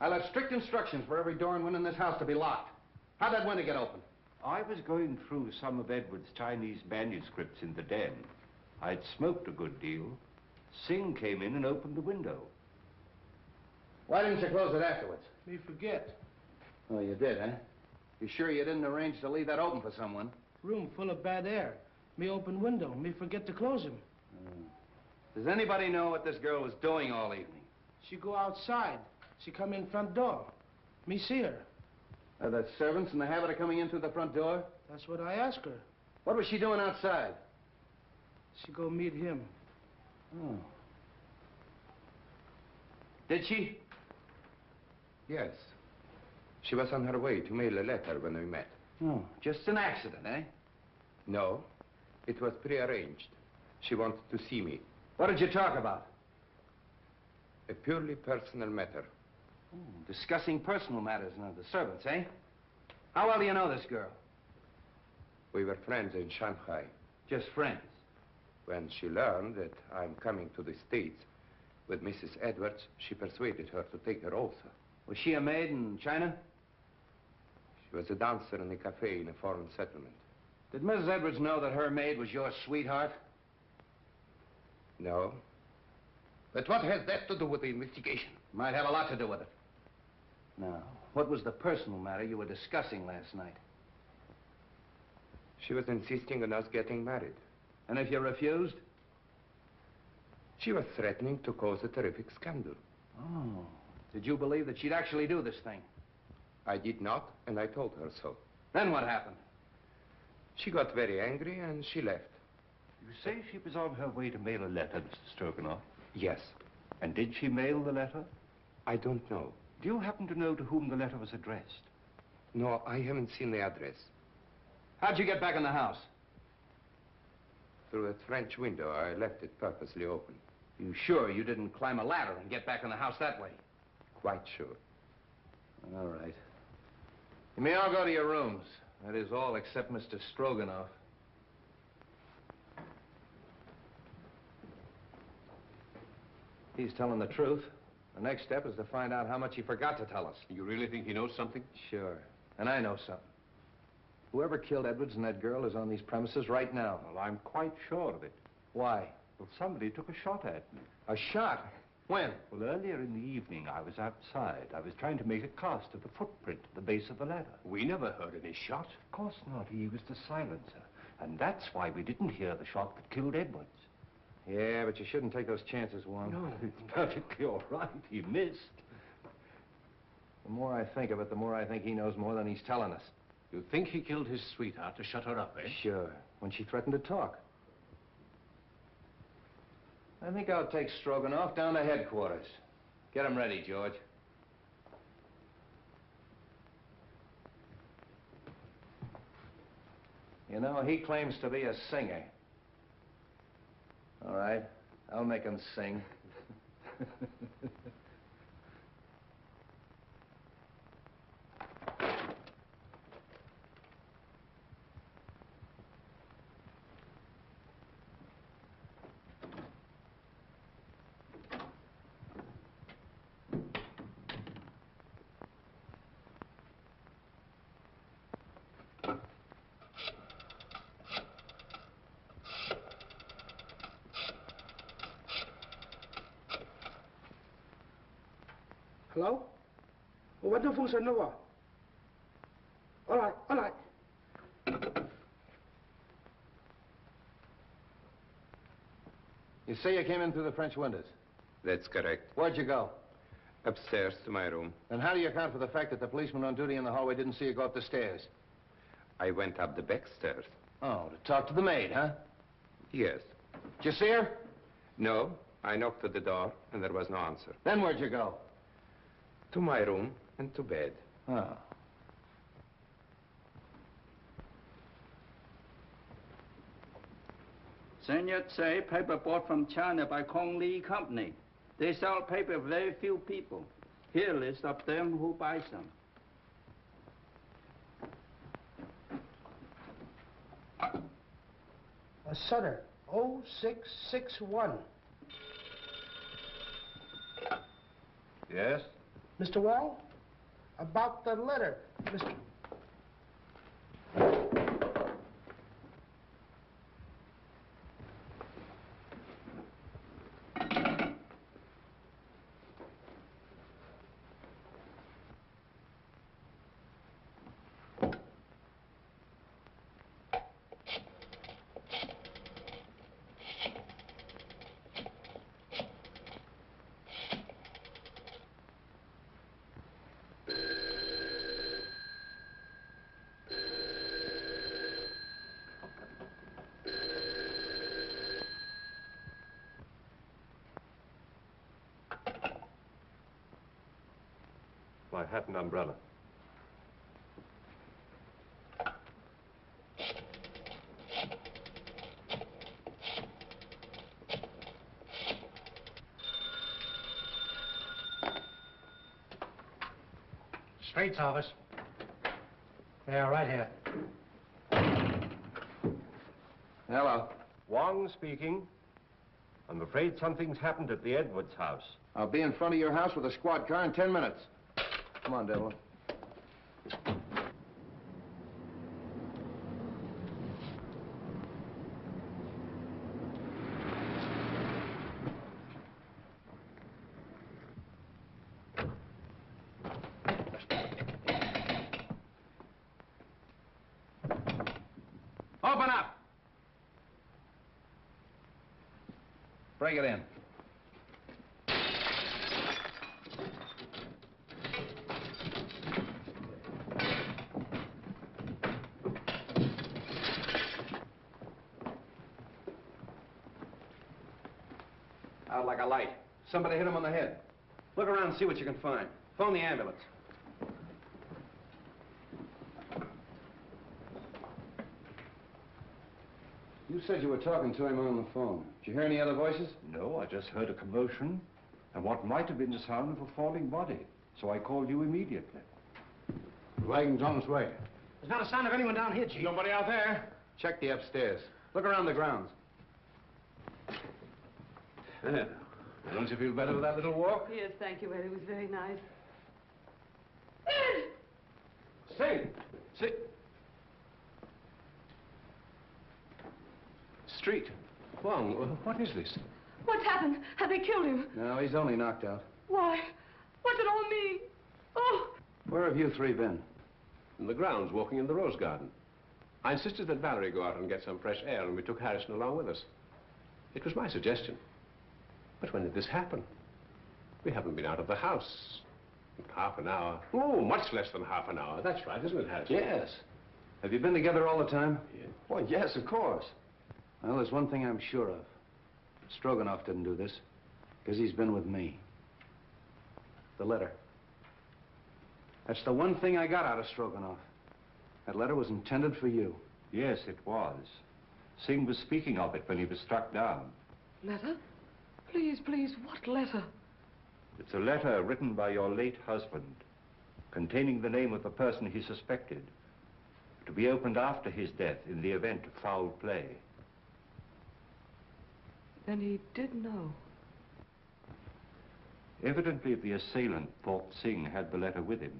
I left strict instructions for every door and window in this house to be locked. How'd that window get open? I was going through some of Edward's Chinese manuscripts in the den. I'd smoked a good deal. Singh came in and opened the window. Why didn't you close it afterwards? Me forget. Oh, you did, eh? You sure you didn't arrange to leave that open for someone? Room full of bad air. Me open window. Me forget to close him. Does anybody know what this girl was doing all evening? She go outside. She come in front door. Me see her. Are the servants in the habit of coming in through the front door? That's what I asked her. What was she doing outside? She go meet him. Oh. Did she? Yes. She was on her way to mail a letter when we met. Oh, just an accident, eh? No, it was prearranged. She wanted to see me. What did you talk about? A purely personal matter. Oh, discussing personal matters now, the servants, eh? How well do you know this girl? We were friends in Shanghai. Just friends? When she learned that I'm coming to the States with Mrs. Edwards, she persuaded her to take her also. Was she a maid in China? She was a dancer in a cafe in a foreign settlement. Did Mrs. Edwards know that her maid was your sweetheart? No. But what has that to do with the investigation? Might have a lot to do with it. Now, what was the personal matter you were discussing last night? She was insisting on us getting married. And if you refused? She was threatening to cause a terrific scandal. Oh. Did you believe that she'd actually do this thing? I did not, and I told her so. Then what happened? She got very angry and she left. You say she was on her way to mail a letter, Mr. Stroganoff? Yes. And did she mail the letter? I don't know. Do you happen to know to whom the letter was addressed? No, I haven't seen the address. How'd you get back in the house? Through a French window. I left it purposely open. You sure you didn't climb a ladder and get back in the house that way? Quite sure. All right. You may all go to your rooms. That is all except Mr. Stroganoff. He's telling the truth. The next step is to find out how much he forgot to tell us. You really think he knows something? Sure. And I know something. Whoever killed Edwards and that girl is on these premises right now. Well, I'm quite sure of it. Why? Well, somebody took a shot at me. A shot? When? Well, earlier in the evening, I was outside. I was trying to make a cast of the footprint at the base of the ladder. We never heard any shot. Of course not. He was the silencer. And that's why we didn't hear the shot that killed Edwards. Yeah, but you shouldn't take those chances, Wong. No, it's perfectly all right. He missed. The more I think of it, the more I think he knows more than he's telling us. You think he killed his sweetheart to shut her up, eh? Sure. When she threatened to talk. I think I'll take Stroganoff down to headquarters. Get him ready, George. You know, he claims to be a singer. All right, I'll make him sing. Hello? What the function now? All right, all right. You say you came in through the French windows? That's correct. Where'd you go? Upstairs to my room. And how do you account for the fact that the policeman on duty in the hallway didn't see you go up the stairs? I went up the back stairs. Oh, to talk to the maid, huh? Yes. Did you see her? No, I knocked at the door, and there was no answer. Then where'd you go? To my room and to bed. Oh. Senior say paper bought from China by Kong Lee Company. They sell paper to very few people. Here list of them who buy some. Sutter, 0661. Yes? Mr. Wong? About the letter, Mr. My hat and umbrella. Straight's office. Yeah, right here. Hello. Wong speaking. I'm afraid something's happened at the Edwards house. I'll be in front of your house with a squad car in 10 minutes. Come on, Devlin. Open up! Bring it in. Out like a light. Somebody hit him on the head. Look around and see what you can find. Phone the ambulance. You said you were talking to him on the phone. Did you hear any other voices? No, I just heard a commotion and what might have been the sound of a falling body. So I called you immediately. The wagon's on its way. There's not a sign of anyone down here, Chief. Nobody out there? Check the upstairs. Look around the grounds. There. Don't you feel better with that little walk? Yes, thank you, Ed. It was very nice. Sit. Sit. Street. Wong, what is this? What's happened? Have they killed him? No, he's only knocked out. Why? What's it all mean? Oh! Where have you three been? In the grounds, walking in the rose garden. I insisted that Valerie go out and get some fresh air, and we took Harrison along with us. It was my suggestion. But when did this happen? We haven't been out of the house in half an hour. Oh, much less than half an hour. That's right, isn't it, Harrison? Yes. Have you been together all the time? Yeah. Well, yes, of course. Well, there's one thing I'm sure of. Stroganoff didn't do this, because he's been with me. The letter. That's the one thing I got out of Stroganoff. That letter was intended for you. Yes, it was. Singh was speaking of it when he was struck down. Letter? Please, please, what letter? It's a letter written by your late husband, containing the name of the person he suspected, to be opened after his death in the event of foul play. Then he did know. Evidently, the assailant thought Singh had the letter with him.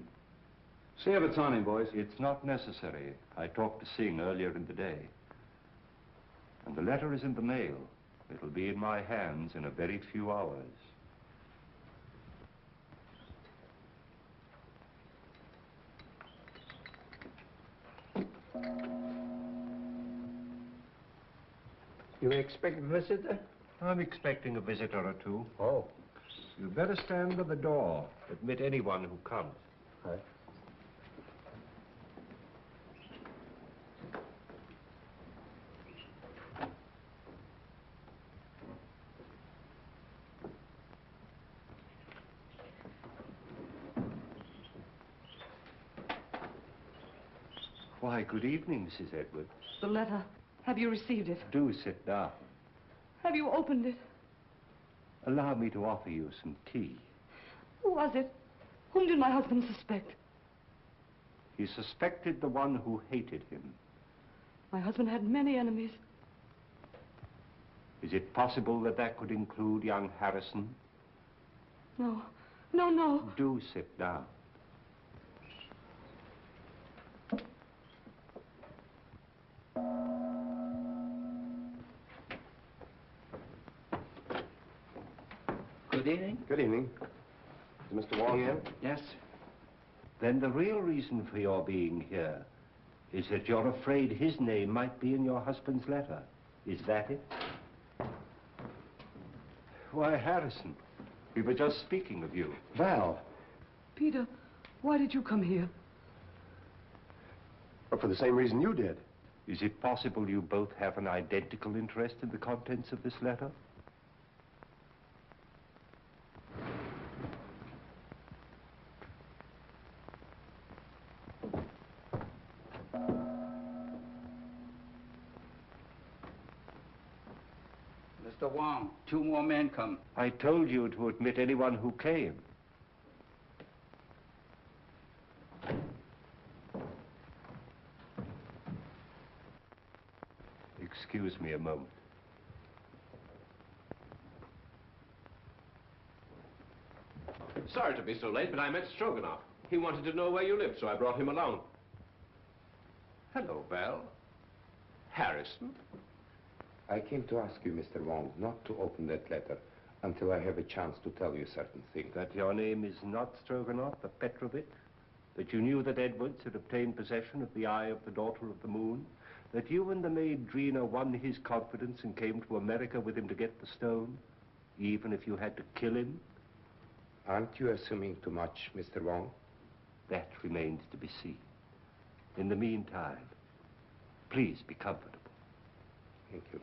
See if it's on him, boys. It's not necessary. I talked to Singh earlier in the day. And the letter is in the mail. It'll be in my hands in a very few hours. You expect a visitor? I'm expecting a visitor or two. Oh. You'd better stand by the door. Admit anyone who comes. Right. Why, good evening, Mrs. Edwards. The letter. Have you received it? Do sit down. Have you opened it? Allow me to offer you some tea. Who was it? Whom did my husband suspect? He suspected the one who hated him. My husband had many enemies. Is it possible that that could include young Harrison? No. No, no. Do sit down. Good evening. Good evening. Is Mr. Wong in? Yes. Then the real reason for your being here is that you're afraid his name might be in your husband's letter. Is that it? Why, Harrison, we were just speaking of you. Val. Peter, why did you come here? Well, for the same reason you did. Is it possible you both have an identical interest in the contents of this letter? Mr. Wong, 2 more men come. I told you to admit anyone who came. Excuse me a moment. Sorry to be so late, but I met Stroganoff. He wanted to know where you lived, so I brought him along. Hello, Val. Harrison? I came to ask you, Mr. Wong, not to open that letter until I have a chance to tell you certain things. That your name is not Stroganoff, but Petrovich? That you knew that Edwards had obtained possession of the eye of the daughter of the moon? That you and the maid Drina won his confidence and came to America with him to get the stone, even if you had to kill him? Aren't you assuming too much, Mr. Wong? That remains to be seen. In the meantime, please be comfortable. Thank you.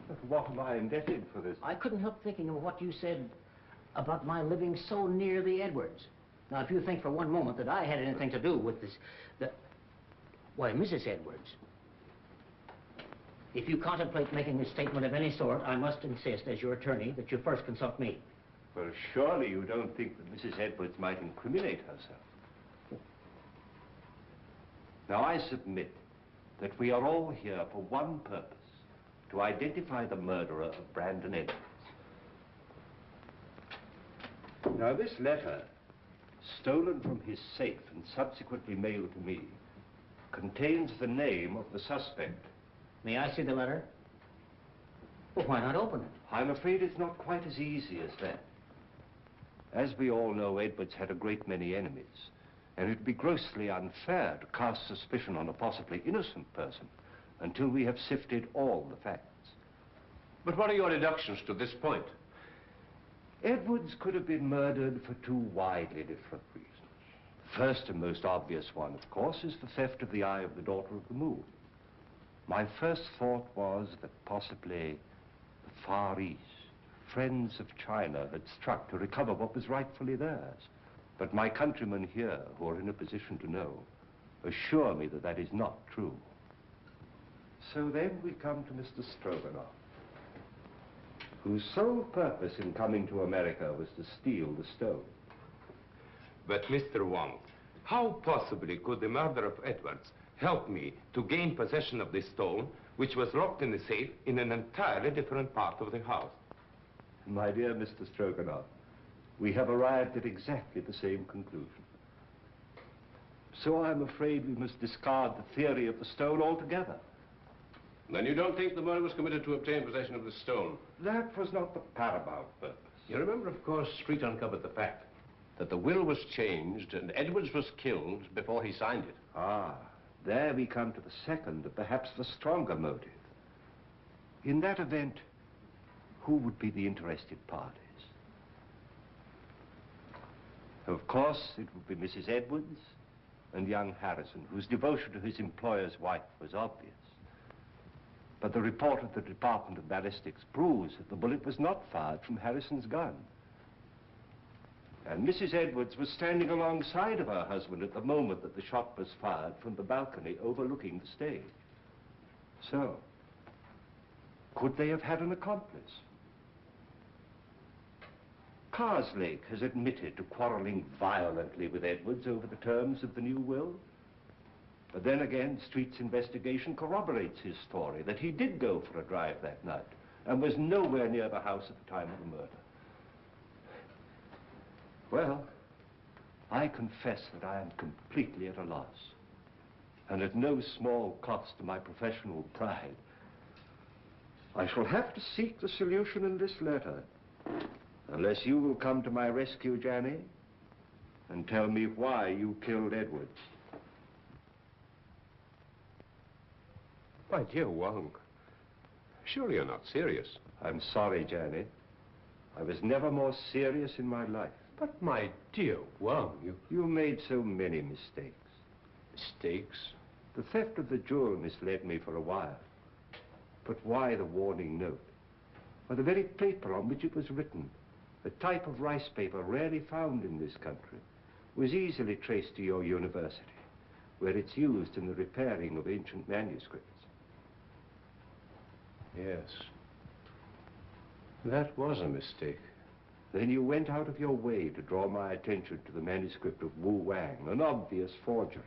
But what am I indebted for this? I couldn't help thinking of what you said about my living so near the Edwards. Now, if you think for one moment that I had anything to do with this, why, Mrs. Edwards, if you contemplate making a statement of any sort, I must insist, as your attorney, that you first consult me. Well, surely you don't think that Mrs. Edwards might incriminate herself. Now, I submit that we are all here for one purpose, to identify the murderer of Brandon Edwards. Now, this letter, stolen from his safe and subsequently mailed to me, contains the name of the suspect. May I see the letter? Well, why not open it? I'm afraid it's not quite as easy as that. As we all know, Edwards had a great many enemies, and it'd be grossly unfair to cast suspicion on a possibly innocent person until we have sifted all the facts. But what are your deductions to this point? Edwards could have been murdered for 2 widely different reasons. The first and most obvious one, of course, is the theft of the eye of the daughter of the moon. My first thought was that possibly the Far East, friends of China, had struck to recover what was rightfully theirs. But my countrymen here, who are in a position to know, assure me that that is not true. So then we come to Mr. Stroganoff, whose sole purpose in coming to America was to steal the stone. But, Mr. Wong, how possibly could the murder of Edwards help me to gain possession of this stone, which was locked in the safe in an entirely different part of the house? My dear Mr. Stroganoff, we have arrived at exactly the same conclusion. So I'm afraid we must discard the theory of the stone altogether. Then you don't think the murder was committed to obtain possession of the stone? That was not the paramount purpose. You remember, of course, Street uncovered the fact that the will was changed and Edwards was killed before he signed it. Ah, there we come to the second, and perhaps the stronger motive. In that event, who would be the interested parties? Of course, it would be Mrs. Edwards and young Harrison, whose devotion to his employer's wife was obvious. But the report of the Department of Ballistics proves that the bullet was not fired from Harrison's gun. And Mrs. Edwards was standing alongside of her husband at the moment that the shot was fired from the balcony overlooking the stage. So, could they have had an accomplice? Carslake has admitted to quarreling violently with Edwards over the terms of the new will. But then again, Street's investigation corroborates his story that he did go for a drive that night and was nowhere near the house at the time of the murder. Well, I confess that I am completely at a loss, and at no small cost to my professional pride. I shall have to seek the solution in this letter, unless you will come to my rescue, Janny, and tell me why you killed Edwards. My dear Wong, surely you're not serious. I'm sorry, Janny. I was never more serious in my life. But my dear Wong, You made so many mistakes. Mistakes? The theft of the jewel misled me for a while. But why the warning note? Why, the very paper on which it was written, a type of rice paper rarely found in this country, was easily traced to your university, where it's used in the repairing of ancient manuscripts. Yes. That was a mistake. Then you went out of your way to draw my attention to the manuscript of Wu Wang, an obvious forgery,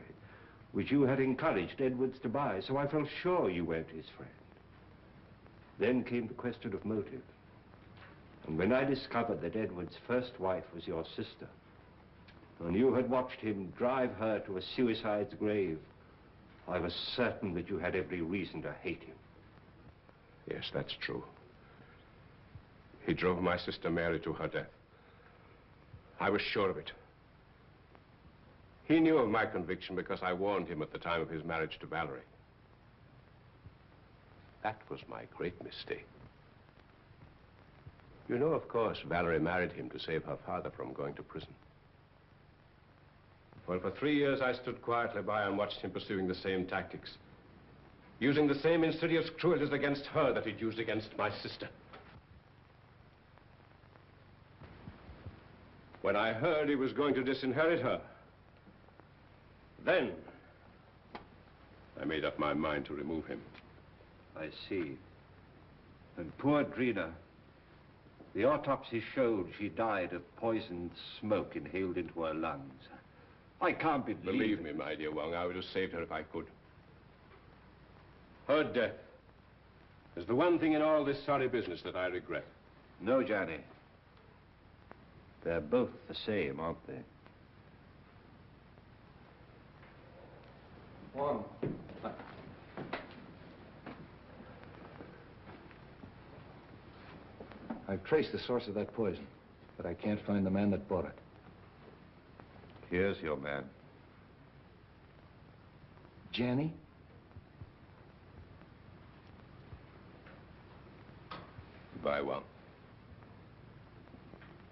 which you had encouraged Edwards to buy, so I felt sure you weren't his friend. Then came the question of motive. And when I discovered that Edwards' first wife was your sister, and you had watched him drive her to a suicide's grave, I was certain that you had every reason to hate him. Yes, that's true. He drove my sister Mary to her death. I was sure of it. He knew of my conviction because I warned him at the time of his marriage to Valerie. That was my great mistake. You know, of course, Valerie married him to save her father from going to prison. Well, for 3 years, I stood quietly by and watched him pursuing the same tactics, using the same insidious cruelties against her that he'd used against my sister. When I heard he was going to disinherit her, then I made up my mind to remove him. I see. And poor Drina, the autopsy showed she died of poisoned smoke inhaled into her lungs. I can't Believe me, my dear Wong, I would have saved her if I could. Her death is the one thing in all this sorry business that I regret. No, Johnny. They're both the same, aren't they? Wong. I've traced the source of that poison, but I can't find the man that bought it. Here's your man. Janny? Goodbye, Wong.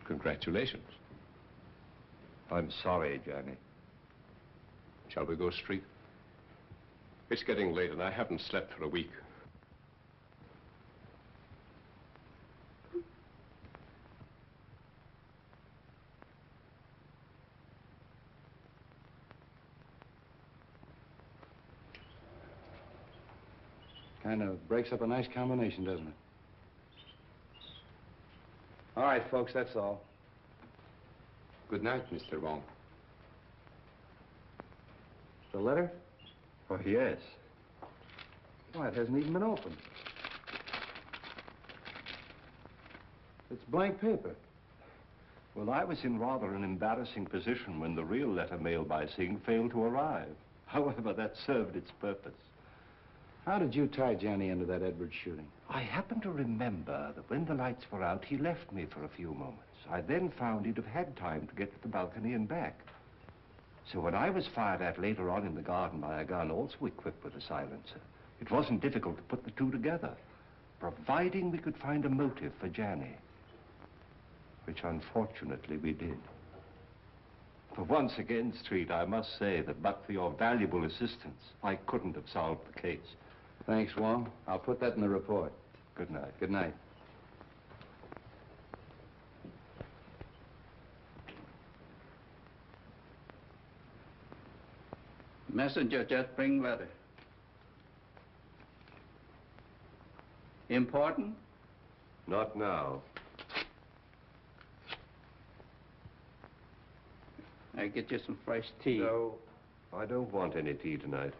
Congratulations. I'm sorry, Johnny. Shall we go street? It's getting late and I haven't slept for a week. Kind of breaks up a nice combination, doesn't it? All right, folks, that's all. Good night, Mr. Wong. The letter? Oh, yes. Why, it hasn't even been opened. It's blank paper. Well, I was in rather an embarrassing position when the real letter mailed by Singh failed to arrive. However, that served its purpose. How did you tie Johnny into that Edwards shooting? I happen to remember that when the lights were out, he left me for a few moments. I then found he'd have had time to get to the balcony and back. So when I was fired at later on in the garden by a gun also equipped with a silencer, it wasn't difficult to put the two together, providing we could find a motive for Johnny, which unfortunately we did. For once again, Street, I must say that but for your valuable assistance, I couldn't have solved the case. Thanks, Wong. I'll put that in the report. Good night. Good night. Messenger just bring letter. Important? Not now. I get you some fresh tea. No. I don't want any tea tonight.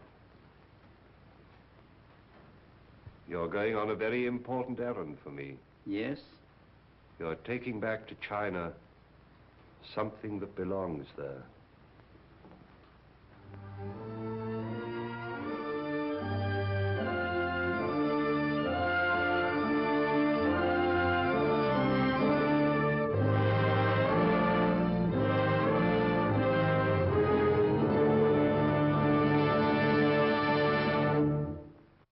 You're going on a very important errand for me. Yes? You're taking back to China something that belongs there.